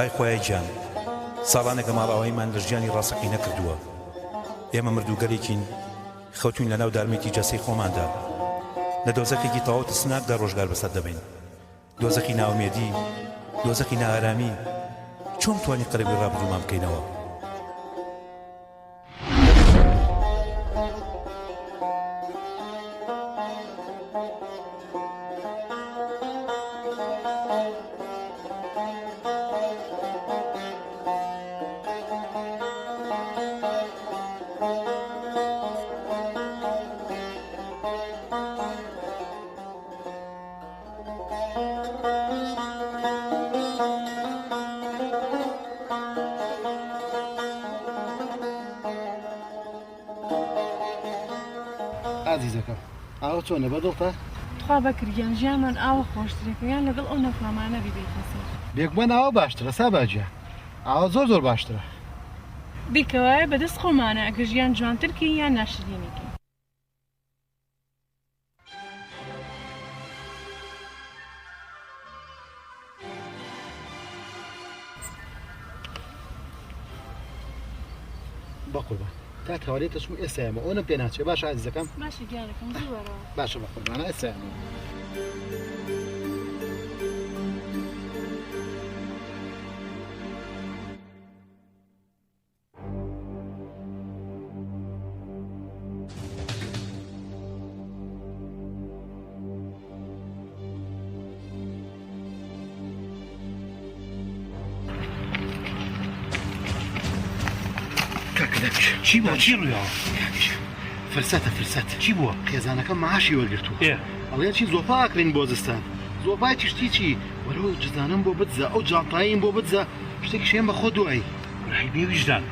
ئای خۆی گیان ساڵانێکە ماڵاواییمان لە ژیانی ڕاستەقی نەکردووە. ئێمە مردووگەرێکین خەوتوین لە ناو دارمێتی جەسەی خۆماندا، لە دۆزەخێکی تەواو تسناکدا ڕۆژگار بەسەر دەبین. دۆزەخی ناومێدی، دۆزەخی نائارامی. چۆن توانی قەرەبی ڕابردوومان بکەینەوە؟ عزیزەکەم ئاوە چۆنە بەدڵتە؟ خوا بەکریان ژیانمان ئاوە خۆشترێکیان لەگەڵ ئەو نەفرامانە بیبێتەسەر. بێگومان ئاوە باشترە ساباجە، ئاوە زۆر باشترە. بیکەوایە بەدەست خۆمانە ئەگەر ژیان جوانترکی یان ناشرینێکی. بەقوربان تا تاوالێتەشم ئێستایمە ئەوەنم پێ ناچێ. باشە عزیزەکەم؟ باشە گیانەکەم زووەرەوە. باشە بەقوربانە ئێستایمە. چی بووە؟ چی ڕوویەوە؟ فرسەتە چی بووە؟ خێزانەکە مەعاشی وەرگرتووە. ئەڵێ چی زۆپا ئاکرین بۆ زستان. زۆپای تیشتی چی؟ وەرەوە جزدانم بۆ بتزە، ئەو جانتاییم بۆ بتزە، شتێکی شێن بە خۆ دوایی. ڕای بێویژدان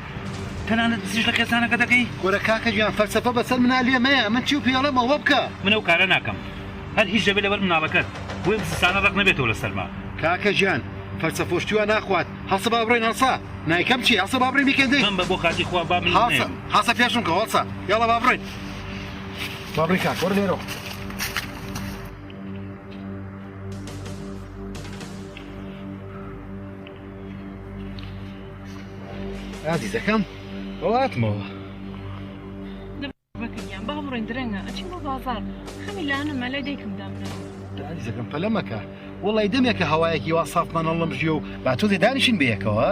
تەنانەت دزیش لە خێزانەکە دەکەی؟ وەرە کاکە گیان فەلسەفە بەسەر منە لێمەیە، من چی و پێڵێم ئەوە بکە. من ئەو کارە ناکەم، هەر هیچ دەبێت لەبەر مناڵەکەت بۆی سستانە ڕق نەبێتەوە لەسەرما. کاکە گیان فەلسەفۆشتیوە ناخوات، هەڵسە با بڕۆین هەڵسا. نایکەم چی؟ هەڵسە با بڕۆین بیکەندەی. من بە بۆ خاتی خوا با من هەڵسە پێشم کە هەڵسە. یاڵە با بڕۆین. با بڕۆین کاک وەرە لێرەوە. عزیزەکەم هاتمەوە. بەکریان با بڕۆین درەنگە ئەچین بۆ بازار. خەمی لاانم لای دایکم دامنەوە. عزیزەکەم پەلە مەکە، وەڵی دەمێکە هەوایەکی وا سافمان هەڵەمژیە و با تۆ دێدانیشین بەیەکەوە.